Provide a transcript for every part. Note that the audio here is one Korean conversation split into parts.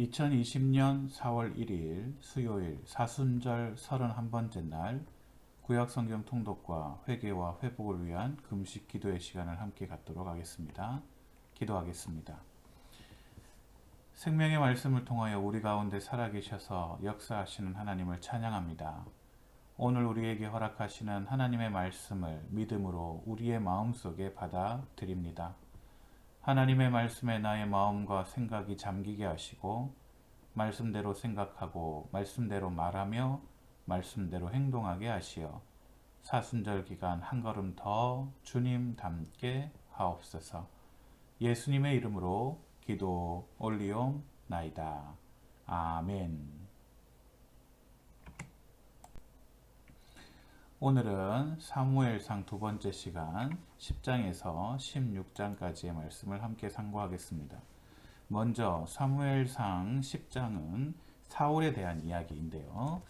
2020년 4월 1일 수요일 사순절 31번째 날 구약성경 통독과 회개와 회복을 위한 금식 기도의 시간을 함께 갖도록 하겠습니다. 기도하겠습니다. 생명의 말씀을 통하여 우리 가운데 살아계셔서 역사하시는 하나님을 찬양합니다. 오늘 우리에게 허락하시는 하나님의 말씀을 믿음으로 우리의 마음속에 받아들입니다. 하나님의 말씀에 나의 마음과 생각이 잠기게 하시고 말씀대로 생각하고 말씀대로 말하며 말씀대로 행동하게 하시어 사순절 기간 한 걸음 더 주님 닮게 하옵소서. 예수님의 이름으로 기도 올리옵나이다. 아멘. 오늘은 사무엘상 두 번째 시간 10장에서 16장까지의 말씀을 함께 상고하겠습니다. 먼저 사무엘상 10장은 사울에 대한 이야기인데요.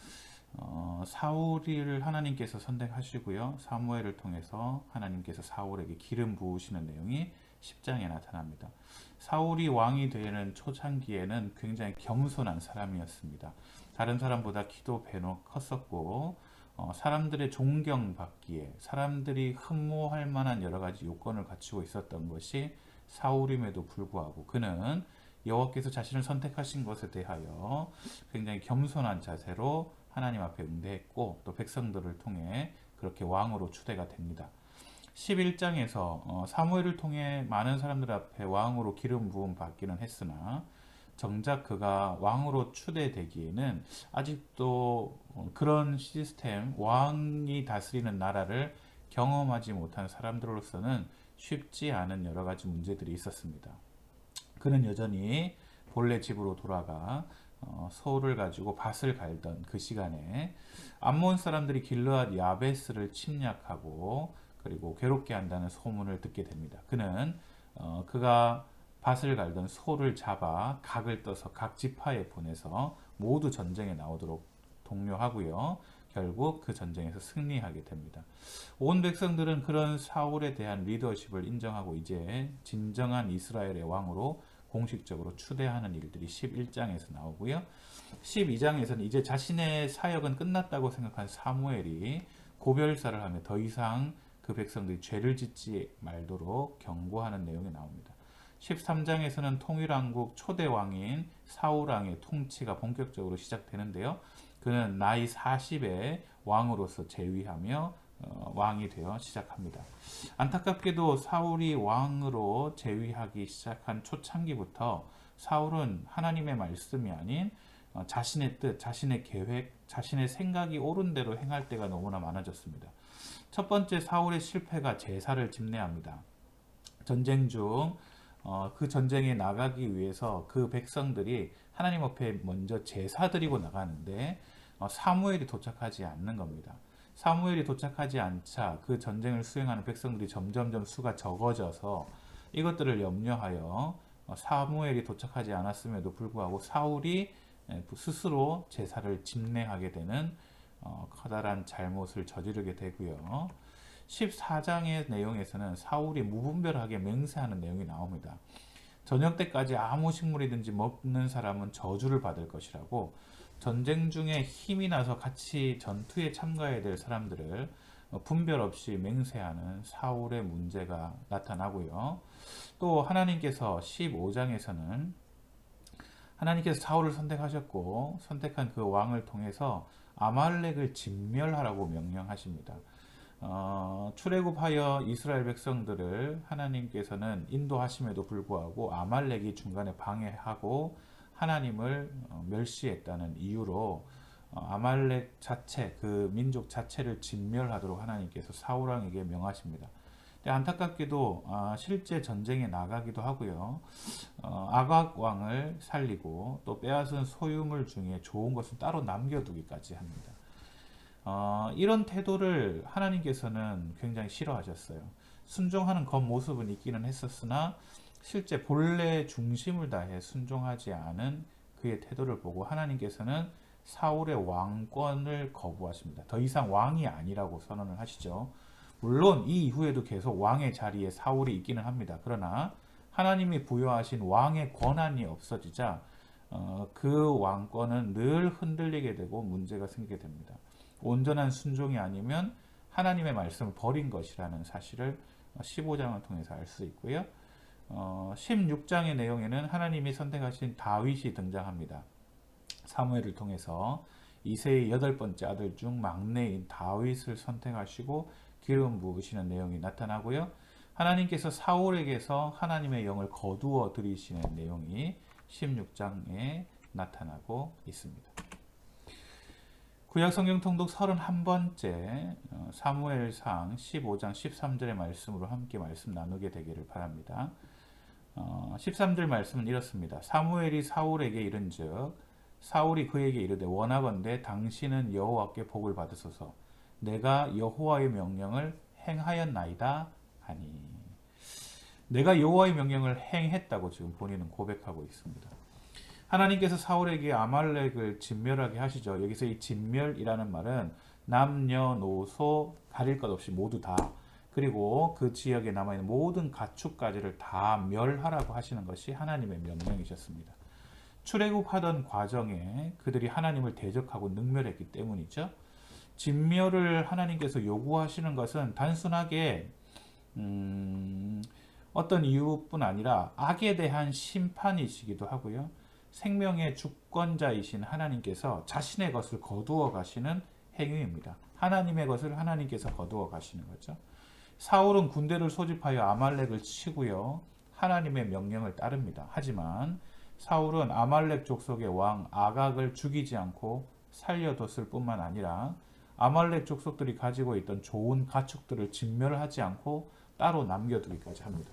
사울을 하나님께서 선택하시고요. 사무엘을 통해서 하나님께서 사울에게 기름 부으시는 내용이 10장에 나타납니다. 사울이 왕이 되는 초창기에는 굉장히 겸손한 사람이었습니다. 다른 사람보다 키도 배는 컸었고 사람들의 존경받기에 사람들이 흠모할 만한 여러 가지 요건을 갖추고 있었던 것이 사울임에도 불구하고 그는 여호와께서 자신을 선택하신 것에 대하여 굉장히 겸손한 자세로 하나님 앞에 응대했고 또 백성들을 통해 그렇게 왕으로 추대가 됩니다. 11장에서 사무엘을 통해 많은 사람들 앞에 왕으로 기름 부음 받기는 했으나 정작 그가 왕으로 추대되기에는 아직도 그런 시스템, 왕이 다스리는 나라를 경험하지 못한 사람들로서는 쉽지 않은 여러 가지 문제들이 있었습니다. 그는 여전히 본래 집으로 돌아가 소를 가지고 밭을 갈던 그 시간에 암몬 사람들이 길르앗 야베스를 침략하고 그리고 괴롭게 한다는 소문을 듣게 됩니다. 그는 그가 밭을 갈던 소를 잡아 각을 떠서 각 지파에 보내서 모두 전쟁에 나오도록 독려하고요. 결국 그 전쟁에서 승리하게 됩니다. 온 백성들은 그런 사울에 대한 리더십을 인정하고 이제 진정한 이스라엘의 왕으로 공식적으로 추대하는 일들이 11장에서 나오고요. 12장에서는 이제 자신의 사역은 끝났다고 생각한 사무엘이 고별사를 하며 더 이상 그 백성들이 죄를 짓지 말도록 경고하는 내용이 나옵니다. 13장에서는 통일왕국 초대왕인 사울왕의 통치가 본격적으로 시작되는데요. 그는 나이 40에 왕으로서 재위하며 왕이 되어 시작합니다. 안타깝게도 사울이 왕으로 재위하기 시작한 초창기부터 사울은 하나님의 말씀이 아닌 자신의 뜻, 자신의 계획, 자신의 생각이 옳은 대로 행할 때가 너무나 많아졌습니다. 첫 번째 사울의 실패가 제사를 집례합니다. 전쟁 중 그 전쟁에 나가기 위해서 그 백성들이 하나님 앞에 먼저 제사 드리고 나가는데 사무엘이 도착하지 않는 겁니다. 사무엘이 도착하지 않자 그 전쟁을 수행하는 백성들이 점점점 수가 적어져서 이것들을 염려하여 사무엘이 도착하지 않았음에도 불구하고 사울이 스스로 제사를 집례하게 되는 커다란 잘못을 저지르게 되고요. 14장의 내용에서는 사울이 무분별하게 맹세하는 내용이 나옵니다. 저녁 때까지 아무 식물이든지 먹는 사람은 저주를 받을 것이라고 전쟁 중에 힘이 나서 같이 전투에 참가해야 될 사람들을 분별 없이 맹세하는 사울의 문제가 나타나고요. 또 하나님께서 15장에서는 하나님께서 사울을 선택하셨고 선택한 그 왕을 통해서 아말렉을 진멸하라고 명령하십니다. 출애굽하여 이스라엘 백성들을 하나님께서는 인도하심에도 불구하고 아말렉이 중간에 방해하고 하나님을 멸시했다는 이유로 아말렉 자체, 그 민족 자체를 진멸하도록 하나님께서 사울왕에게 명하십니다. 안타깝게도 실제 전쟁에 나가기도 하고요. 아각 왕을 살리고 또 빼앗은 소유물 중에 좋은 것은 따로 남겨두기까지 합니다. 이런 태도를 하나님께서는 굉장히 싫어하셨어요. 순종하는 겉모습은 있기는 했었으나 실제 본래 중심을 다해 순종하지 않은 그의 태도를 보고 하나님께서는 사울의 왕권을 거부하십니다. 더 이상 왕이 아니라고 선언을 하시죠. 물론 이 이후에도 계속 왕의 자리에 사울이 있기는 합니다. 그러나 하나님이 부여하신 왕의 권한이 없어지자 그 왕권은 늘 흔들리게 되고 문제가 생기게 됩니다. 온전한 순종이 아니면 하나님의 말씀을 버린 것이라는 사실을 15장을 통해서 알 수 있고요. 16장의 내용에는 하나님이 선택하신 다윗이 등장합니다. 사무엘을 통해서 이새의 8번째 아들 중 막내인 다윗을 선택하시고 기름 부으시는 내용이 나타나고요. 하나님께서 사울에게서 하나님의 영을 거두어 들이시는 내용이 16장에 나타나고 있습니다. 구약성경 통독 31번째 사무엘상 15장 13절의 말씀으로 함께 말씀 나누게 되기를 바랍니다. 13절 말씀은 이렇습니다. 사무엘이 사울에게 이른즉 사울이 그에게 이르되 원하건대 당신은 여호와께 복을 받으소서 내가 여호와의 명령을 행하였나이다 하니 내가 여호와의 명령을 행했다고 지금 본인은 고백하고 있습니다. 하나님께서 사울에게 아말렉을 진멸하게 하시죠. 여기서 이 진멸이라는 말은 남녀노소 가릴 것 없이 모두 다 그리고 그 지역에 남아있는 모든 가축까지를 다 멸하라고 하시는 것이 하나님의 명령이셨습니다. 출애굽하던 과정에 그들이 하나님을 대적하고 능멸했기 때문이죠. 진멸을 하나님께서 요구하시는 것은 단순하게 어떤 이유뿐 아니라 악에 대한 심판이시기도 하고요. 생명의 주권자이신 하나님께서 자신의 것을 거두어 가시는 행위입니다. 하나님의 것을 하나님께서 거두어 가시는 거죠. 사울은 군대를 소집하여 아말렉을 치고요. 하나님의 명령을 따릅니다. 하지만 사울은 아말렉 족속의 왕 아각을 죽이지 않고 살려뒀을 뿐만 아니라 아말렉 족속들이 가지고 있던 좋은 가축들을 진멸하지 않고 따로 남겨두기까지 합니다.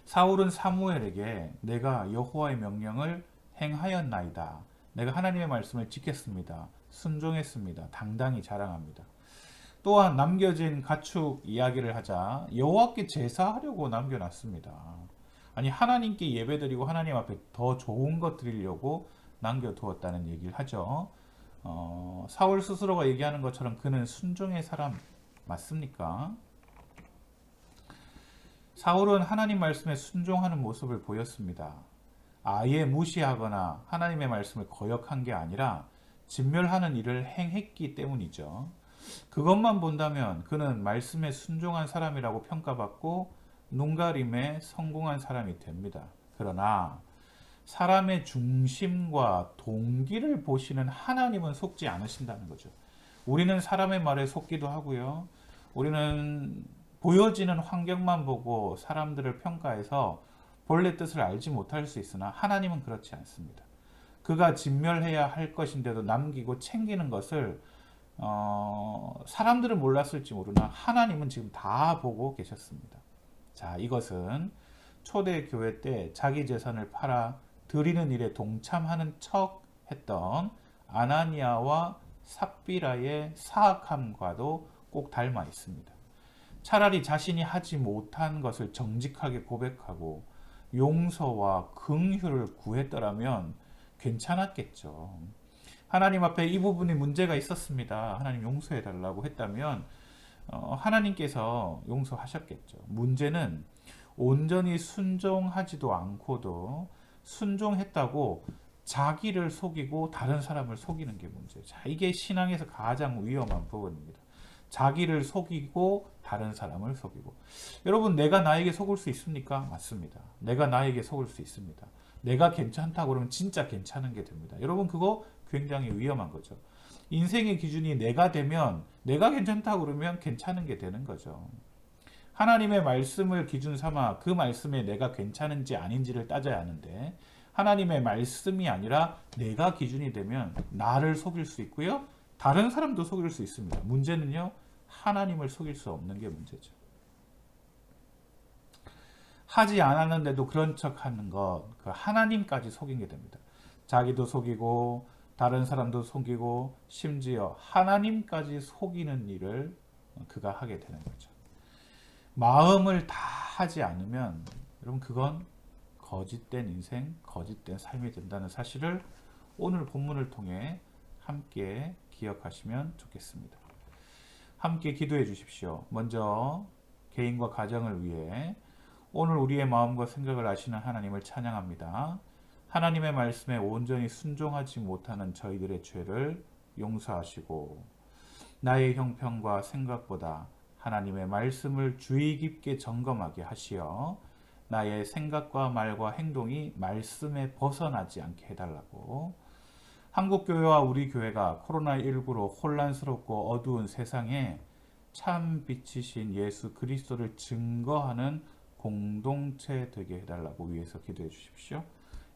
사울은 사무엘에게 내가 여호와의 명령을 행하였나이다. 내가 하나님의 말씀을 지켰습니다. 순종했습니다. 당당히 자랑합니다. 또한 남겨진 가축 이야기를 하자 여호와께 제사하려고 남겨놨습니다. 아니 하나님께 예배드리고 하나님 앞에 더 좋은 것 드리려고 남겨두었다는 얘기를 하죠. 사울 스스로가 얘기하는 것처럼 그는 순종의 사람 맞습니까? 사울은 하나님 말씀에 순종하는 모습을 보였습니다. 아예 무시하거나 하나님의 말씀을 거역한 게 아니라 진멸하는 일을 행했기 때문이죠. 그것만 본다면 그는 말씀에 순종한 사람이라고 평가받고 눈가림에 성공한 사람이 됩니다. 그러나 사람의 중심과 동기를 보시는 하나님은 속지 않으신다는 거죠. 우리는 사람의 말에 속기도 하고요. 우리는 보여지는 환경만 보고 사람들을 평가해서 본래 뜻을 알지 못할 수 있으나 하나님은 그렇지 않습니다. 그가 진멸해야 할 것인데도 남기고 챙기는 것을 사람들은 몰랐을지 모르나 하나님은 지금 다 보고 계셨습니다. 자, 이것은 초대교회 때 자기 재산을 팔아 드리는 일에 동참하는 척 했던 아나니아와 삽비라의 사악함과도 꼭 닮아 있습니다. 차라리 자신이 하지 못한 것을 정직하게 고백하고 용서와 긍휼을 구했더라면 괜찮았겠죠. 하나님 앞에 이 부분이 문제가 있었습니다. 하나님 용서해 달라고 했다면 하나님께서 용서하셨겠죠. 문제는 온전히 순종하지도 않고도 순종했다고 자기를 속이고 다른 사람을 속이는 게 문제예요. 자, 이게 신앙에서 가장 위험한 부분입니다. 자기를 속이고 다른 사람을 속이고. 여러분, 내가 나에게 속을 수 있습니까? 맞습니다. 내가 나에게 속을 수 있습니다. 내가 괜찮다고 그러면 진짜 괜찮은 게 됩니다. 여러분, 그거 굉장히 위험한 거죠. 인생의 기준이 내가 되면 내가 괜찮다고 그러면 괜찮은 게 되는 거죠. 하나님의 말씀을 기준 삼아 그 말씀에 내가 괜찮은지 아닌지를 따져야 하는데 하나님의 말씀이 아니라 내가 기준이 되면 나를 속일 수 있고요. 다른 사람도 속일 수 있습니다. 문제는요. 하나님을 속일 수 없는 게 문제죠. 하지 않았는데도 그런 척하는 것, 그 하나님까지 속인 게 됩니다. 자기도 속이고 다른 사람도 속이고 심지어 하나님까지 속이는 일을 그가 하게 되는 거죠. 마음을 다 하지 않으면 여러분 그건 거짓된 인생, 거짓된 삶이 된다는 사실을 오늘 본문을 통해 함께 기억하시면 좋겠습니다. 함께 기도해 주십시오. 먼저 개인과 가정을 위해 오늘 우리의 마음과 생각을 아시는 하나님을 찬양합니다. 하나님의 말씀에 온전히 순종하지 못하는 저희들의 죄를 용서하시고 나의 형편과 생각보다 하나님의 말씀을 주의 깊게 점검하게 하시어 나의 생각과 말과 행동이 말씀에 벗어나지 않게 해달라고. 한국교회와 우리 교회가 코로나19로 혼란스럽고 어두운 세상에 참 빛이신 예수 그리스도를 증거하는 공동체 되게 해달라고 위해서 기도해 주십시오.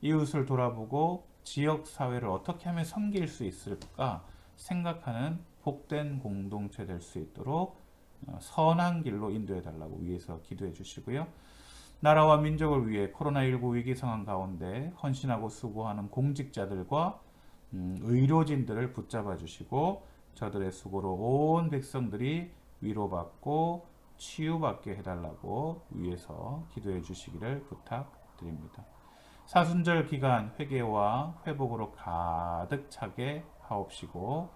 이웃을 돌아보고 지역 사회를 어떻게 하면 섬길 수 있을까 생각하는 복된 공동체 될 수 있도록 선한 길로 인도해 달라고 위해서 기도해 주시고요. 나라와 민족을 위해 코로나19 위기 상황 가운데 헌신하고 수고하는 공직자들과 의료진들을 붙잡아 주시고 저들의 수고로 온 백성들이 위로받고 치유받게 해달라고 위해서 기도해 주시기를 부탁드립니다. 사순절 기간 회개와 회복으로 가득 차게 하옵시고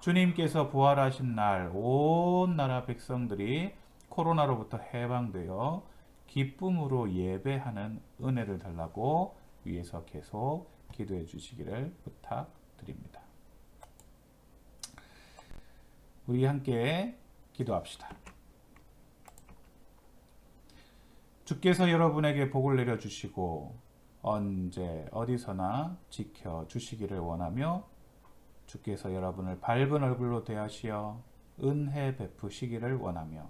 주님께서 부활하신 날 온 나라 백성들이 코로나로부터 해방되어 기쁨으로 예배하는 은혜를 달라고 위해서 계속 기도해 주시기를 부탁드립니다. 우리 함께 기도합시다. 주께서 여러분에게 복을 내려주시고 언제 어디서나 지켜주시기를 원하며 주께서 여러분을 밝은 얼굴로 대하시어 은혜 베푸시기를 원하며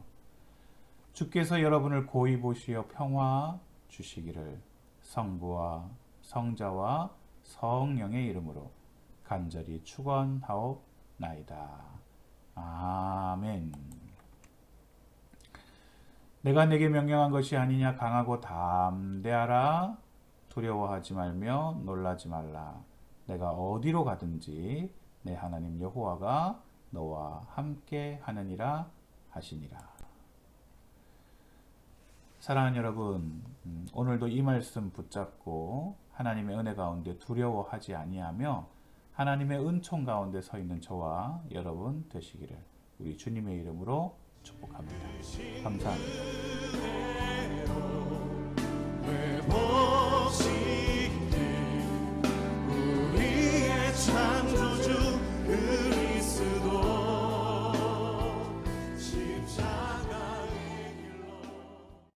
주께서 여러분을 고이 보시어 평화 주시기를 성부와 성자와 성령의 이름으로 간절히 축원하옵나이다. 아멘. 내가 내게 명령한 것이 아니냐. 강하고 담대하라. 두려워하지 말며 놀라지 말라. 내가 어디로 가든지 내 하나님 여호와가 너와 함께 하느니라 하시니라. 사랑하는 여러분, 오늘도 이 말씀 붙잡고 하나님의 은혜 가운데 두려워하지 아니하며 하나님의 은총 가운데 서 있는 저와 여러분 되시기를 우리 주님의 이름으로 축복합니다. 감사합니다.